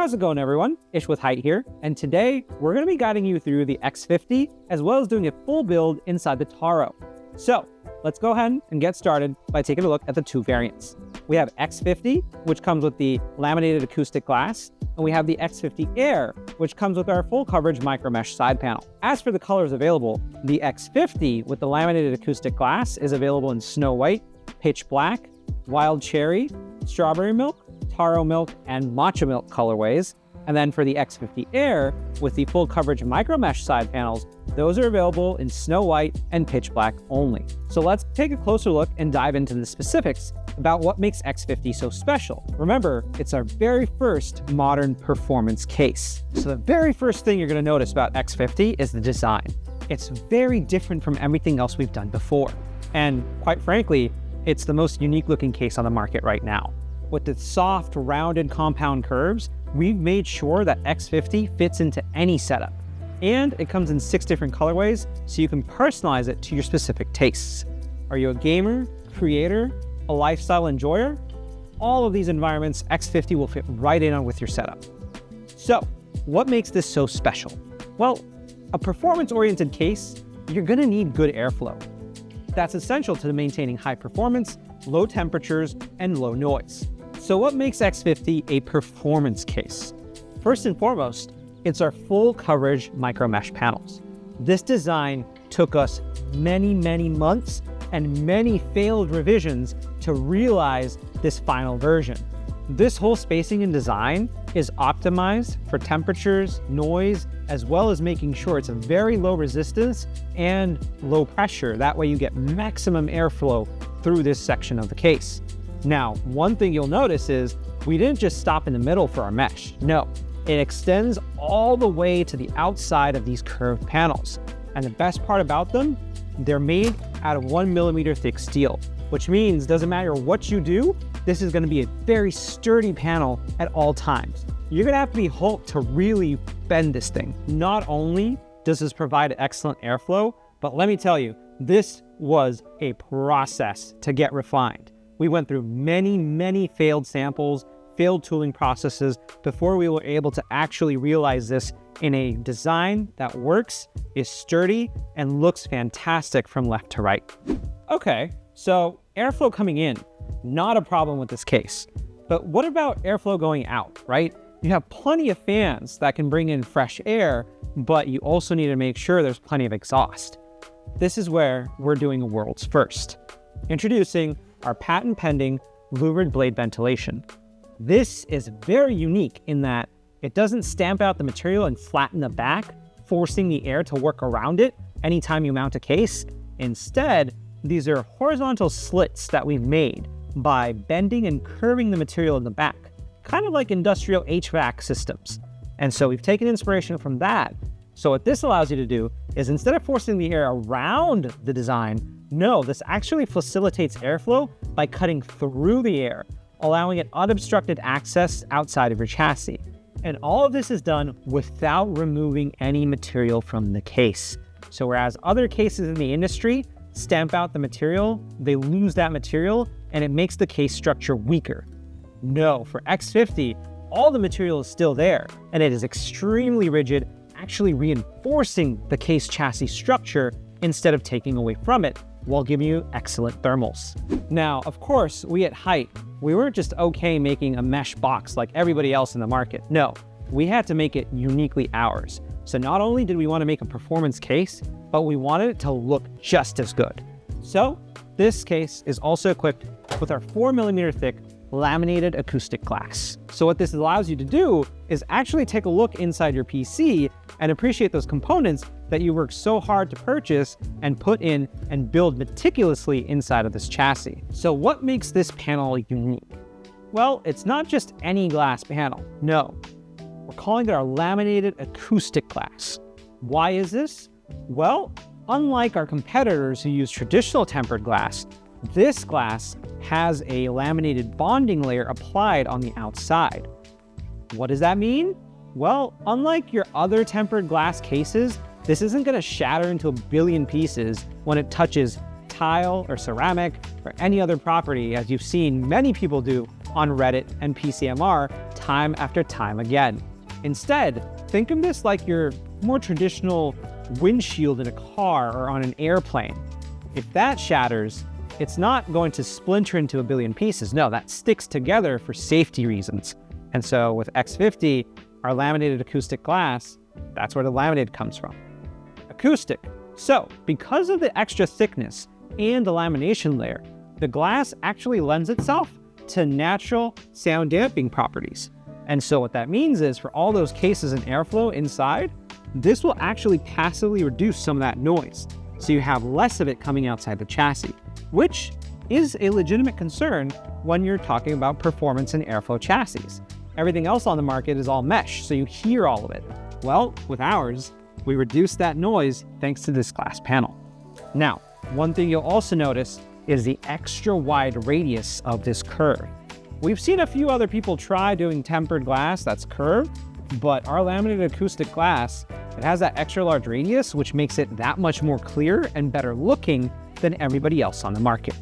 How's it going, everyone? Ish with Hyte here, and today we're going to be guiding you through the X50 as well as doing a full build inside the Taro. So let's go ahead and get started by taking a look at the two variants. We have X50, which comes with the laminated acoustic glass, and we have the X50 Air, which comes with our full coverage micro mesh side panel. As for the colors available, the X50 with the laminated acoustic glass is available in snow white, pitch black, wild cherry, strawberry milk, taro milk, and matcha milk colorways. And then for the X50 Air, with the full coverage micro mesh side panels, those are available in snow white and pitch black only. So let's take a closer look and dive into the specifics about what makes X50 so special. Remember, it's our very first modern performance case. So the very first thing you're going to notice about X50 is the design. It's very different from everything else we've done before. And quite frankly, it's the most unique looking case on the market right now. With the soft, rounded compound curves, we've made sure that X50 fits into any setup. And it comes in 6 different colorways, so you can personalize it to your specific tastes. Are you a gamer, creator, a lifestyle enjoyer? All of these environments, X50 will fit right in with your setup. So, what makes this so special? Well, a performance-oriented case, you're gonna need good airflow. That's essential to maintaining high performance, low temperatures, and low noise. So what makes X50 a performance case? First and foremost, it's our full coverage micro mesh panels. This design took us many months and many failed revisions to realize this final version. This whole spacing and design is optimized for temperatures, noise, as well as making sure it's a very low resistance and low pressure. That way you get maximum airflow through this section of the case. Now, one thing you'll notice is we didn't just stop in the middle for our mesh. No, it extends all the way to the outside of these curved panels. And the best part about them, they're made out of 1mm thick steel, which means doesn't matter what you do, this is going to be a very sturdy panel at all times. You're going to have to be Hulk to really bend this thing. Not only does this provide excellent airflow, but let me tell you, this was a process to get refined. We went through many failed samples, failed tooling processes before we were able to actually realize this in a design that works, is sturdy, and looks fantastic from left to right. Okay, so airflow coming in, not a problem with this case. But what about airflow going out, right? You have plenty of fans that can bring in fresh air, but you also need to make sure there's plenty of exhaust. This is where we're doing a world's first. Introducing our patent-pending Louvered blade ventilation. This is very unique in that it doesn't stamp out the material and flatten the back, forcing the air to work around it anytime you mount a case. Instead, these are horizontal slits that we've made by bending and curving the material in the back, kind of like industrial HVAC systems. And so we've taken inspiration from that. So what this allows you to do is instead of forcing the air around the design, no, this actually facilitates airflow by cutting through the air, allowing it unobstructed access outside of your chassis. And all of this is done without removing any material from the case. So whereas other cases in the industry stamp out the material, they lose that material and it makes the case structure weaker. No, for X50, all the material is still there and it is extremely rigid, actually reinforcing the case chassis structure instead of taking away from it, while giving you excellent thermals. Now, of course, we at Hyte, we weren't just okay making a mesh box like everybody else in the market. No, we had to make it uniquely ours. So not only did we want to make a performance case, but we wanted it to look just as good. So this case is also equipped with our 4mm thick laminated acoustic glass. So what this allows you to do is actually take a look inside your PC and appreciate those components that you worked so hard to purchase and put in and build meticulously inside of this chassis. So what makes this panel unique? Well, it's not just any glass panel. No, we're calling it our laminated acoustic glass. Why is this? Well, unlike our competitors who use traditional tempered glass, this glass has a laminated bonding layer applied on the outside. What does that mean? Well, unlike your other tempered glass cases, this isn't going to shatter into a billion pieces when it touches tile or ceramic or any other property, as you've seen many people do on Reddit and PCMR time after time again. Instead, think of this like your more traditional windshield in a car or on an airplane. If that shatters, it's not going to splinter into a billion pieces. No, that sticks together for safety reasons. And so with X50, our laminated acoustic glass, that's where the laminated comes from. Acoustic. So because of the extra thickness and the lamination layer, the glass actually lends itself to natural sound damping properties. And so what that means is for all those cases and airflow inside, this will actually passively reduce some of that noise. So you have less of it coming outside the chassis, which is a legitimate concern when you're talking about performance and airflow chassis. Everything else on the market is all mesh, so you hear all of it. Well, with ours, we reduce that noise thanks to this glass panel. Now, one thing you'll also notice is the extra wide radius of this curve. We've seen a few other people try doing tempered glass that's curved, but our laminated acoustic glass, it has that extra large radius, which makes it that much more clear and better looking than everybody else on the market.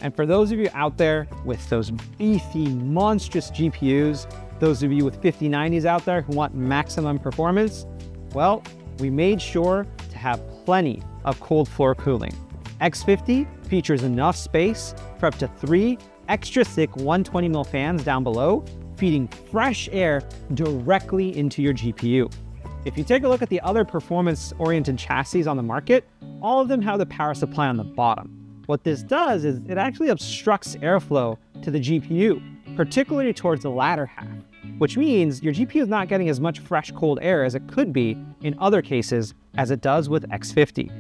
And for those of you out there with those beefy, monstrous GPUs, those of you with 5090s out there who want maximum performance, well, we made sure to have plenty of cold floor cooling. X50 features enough space for up to 3 extra thick 120mm fans down below, feeding fresh air directly into your GPU. If you take a look at the other performance-oriented chassis on the market, all of them have the power supply on the bottom. What this does is it actually obstructs airflow to the GPU, particularly towards the latter half, which means your GPU is not getting as much fresh cold air as it could be in other cases as it does with X50.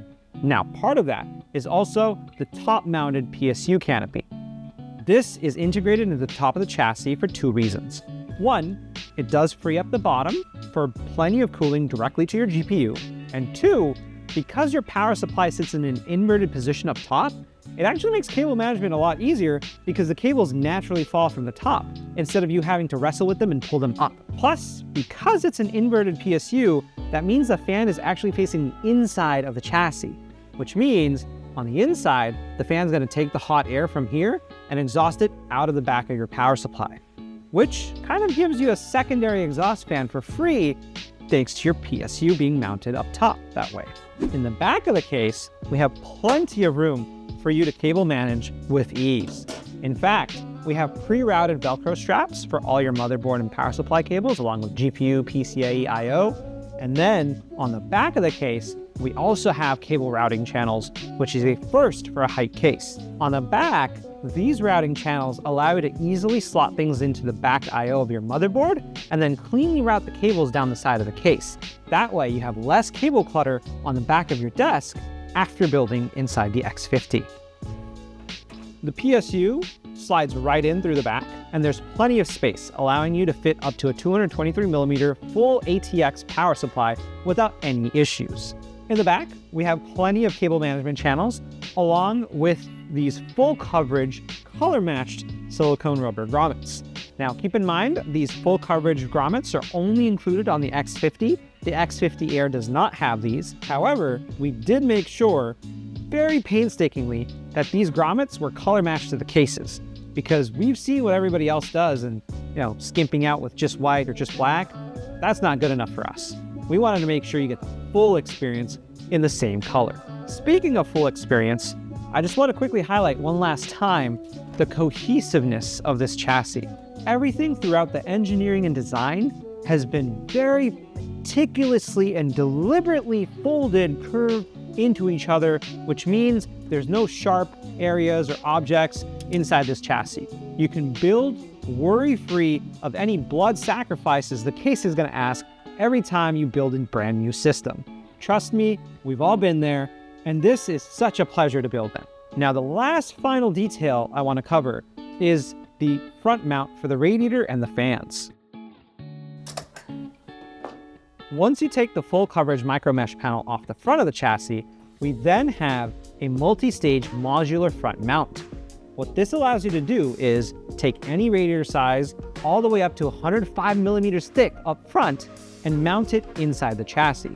Now, part of that is also the top-mounted PSU canopy. This is integrated into the top of the chassis for 2 reasons. One, it does free up the bottom for plenty of cooling directly to your GPU. And 2, because your power supply sits in an inverted position up top, it actually makes cable management a lot easier because the cables naturally fall from the top instead of you having to wrestle with them and pull them up. Plus, because it's an inverted PSU, that means the fan is actually facing the inside of the chassis, which means on the inside, the fan's going to take the hot air from here and exhaust it out of the back of your power supply, which kind of gives you a secondary exhaust fan for free thanks to your PSU being mounted up top that way. In the back of the case, we have plenty of room for you to cable manage with ease. In fact, we have pre-routed Velcro straps for all your motherboard and power supply cables, along with GPU, PCIe, I/O. And then on the back of the case, we also have cable routing channels, which is a first for a Hyte case. On the back, these routing channels allow you to easily slot things into the back I/O of your motherboard and then cleanly route the cables down the side of the case. That way you have less cable clutter on the back of your desk after building inside the X50. The PSU slides right in through the back, and there's plenty of space, allowing you to fit up to a 223mm full ATX power supply without any issues. In the back, we have plenty of cable management channels, along with these full coverage, color-matched silicone rubber grommets. Now, keep in mind, these full coverage grommets are only included on the X50. The X50 Air does not have these. However, we did make sure, very painstakingly, that these grommets were color matched to the cases, because we've seen what everybody else does and, skimping out with just white or just black. That's not good enough for us. We wanted to make sure you get the full experience in the same color. Speaking of full experience, I just want to quickly highlight one last time the cohesiveness of this chassis. Everything throughout the engineering and design has been very meticulously and deliberately folded, curved into each other, which means there's no sharp areas or objects inside this chassis. You can build worry-free of any blood sacrifices the case is going to ask every time you build a brand new system. Trust me, we've all been there, and this is such a pleasure to build them. Now, the last final detail I want to cover is the front mount for the radiator and the fans. Once you take the full coverage micro mesh panel off the front of the chassis, we then have a multi-stage modular front mount. What this allows you to do is take any radiator size all the way up to 105mm thick up front and mount it inside the chassis.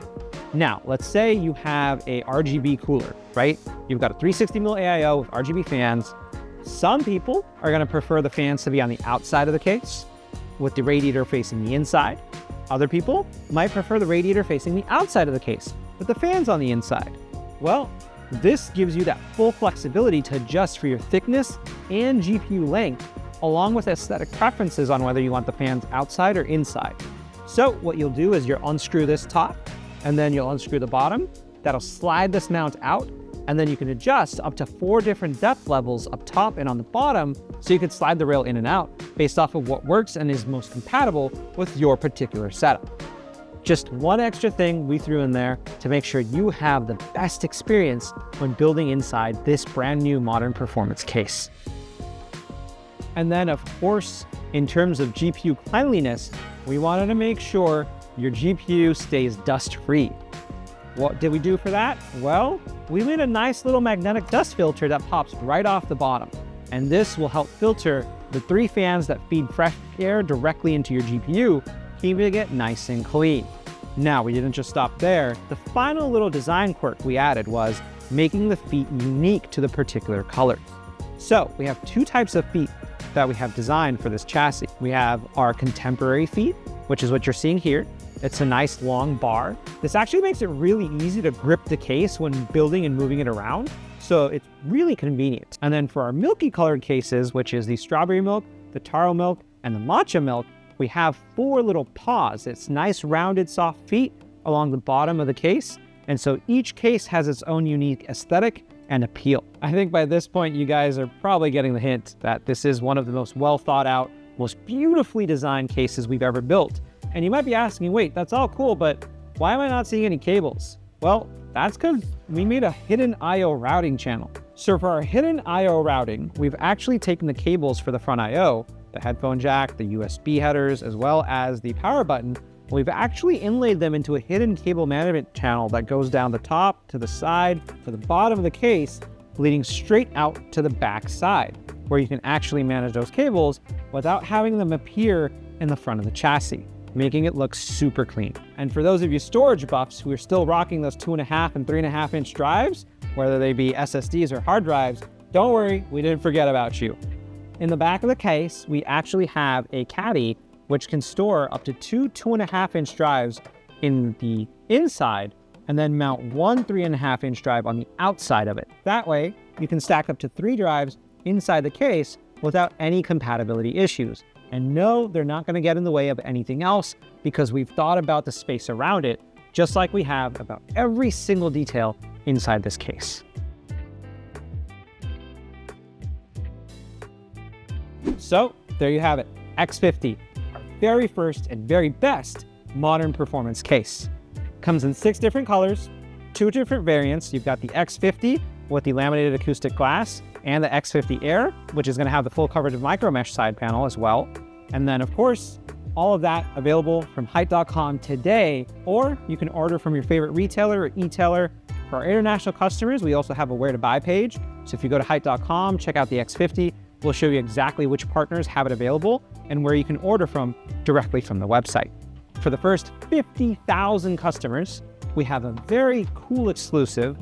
Now, let's say you have a RGB cooler, right? You've got a 360mm AIO with RGB fans. Some people are going to prefer the fans to be on the outside of the case. with the radiator facing the inside. Other people might prefer the radiator facing the outside of the case, with the fans on the inside. Well, this gives you that full flexibility to adjust for your thickness and GPU length, along with aesthetic preferences on whether you want the fans outside or inside. So what you'll do is you'll unscrew this top, and then you'll unscrew the bottom. That'll slide this mount out, and then you can adjust up to 4 different depth levels up top and on the bottom, so you can slide the rail in and out based off of what works and is most compatible with your particular setup. Just one extra thing we threw in there to make sure you have the best experience when building inside this brand new modern performance case. And then of course, in terms of GPU cleanliness, we wanted to make sure your GPU stays dust-free. What did we do for that? Well, we made a nice little magnetic dust filter that pops right off the bottom. And this will help filter the 3 fans that feed fresh air directly into your GPU, keeping it nice and clean. Now, we didn't just stop there. The final little design quirk we added was making the feet unique to the particular colors. So we have 2 types of feet that we have designed for this chassis. We have our contemporary feet, which is what you're seeing here. It's a nice long bar. This actually makes it really easy to grip the case when building and moving it around. So it's really convenient. And then for our milky colored cases, which is the strawberry milk, the taro milk, and the matcha milk, we have 4 little paws. It's nice rounded soft feet along the bottom of the case. And so each case has its own unique aesthetic and appeal. I think by this point, you guys are probably getting the hint that this is one of the most well thought out, most beautifully designed cases we've ever built. And you might be asking, wait, that's all cool, but why am I not seeing any cables? Well, that's because we made a hidden I/O routing channel. So for our hidden I/O routing, we've actually taken the cables for the front I/O, the headphone jack, the USB headers, as well as the power button. We've actually inlaid them into a hidden cable management channel that goes down the top, to the side, to the bottom of the case, leading straight out to the back side, where you can actually manage those cables without having them appear in the front of the chassis, making it look super clean. And for those of you storage buffs who are still rocking those 2.5 and 3.5 inch drives, whether they be SSDs or hard drives, don't worry, we didn't forget about you. In the back of the case, we actually have a caddy which can store up to 2 2.5 inch drives in the inside, and then mount 1 3.5 inch drive on the outside of it. That way, you can stack up to 3 drives inside the case without any compatibility issues. And no, they're not going to get in the way of anything else because we've thought about the space around it, just like we have about every single detail inside this case. So there you have it, X50, our very first and very best modern performance case. Comes in 6 different colors, 2 different variants. You've got the X50 with the laminated acoustic glass and the X50 Air, which is going to have the full coverage of micro mesh side panel as well. And then of course, all of that available from Hyte.com today, or you can order from your favorite retailer or e-tailer. For our international customers, we also have a where to buy page. So if you go to Hyte.com, check out the X50, we'll show you exactly which partners have it available and where you can order from directly from the website. For the first 50,000 customers, we have a very cool exclusive.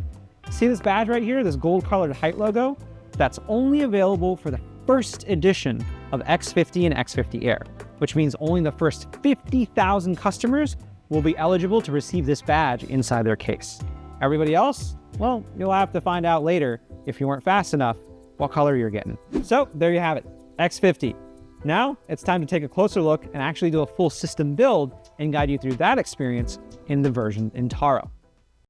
See this badge right here, this gold colored Hyte logo? That's only available for the first edition of X50 and X50 Air, which means only the first 50,000 customers will be eligible to receive this badge inside their case. Everybody else, well, you'll have to find out later if you weren't fast enough what color you're getting. So there you have it, X50. Now it's time to take a closer look and actually do a full system build and guide you through that experience in the version in Taro.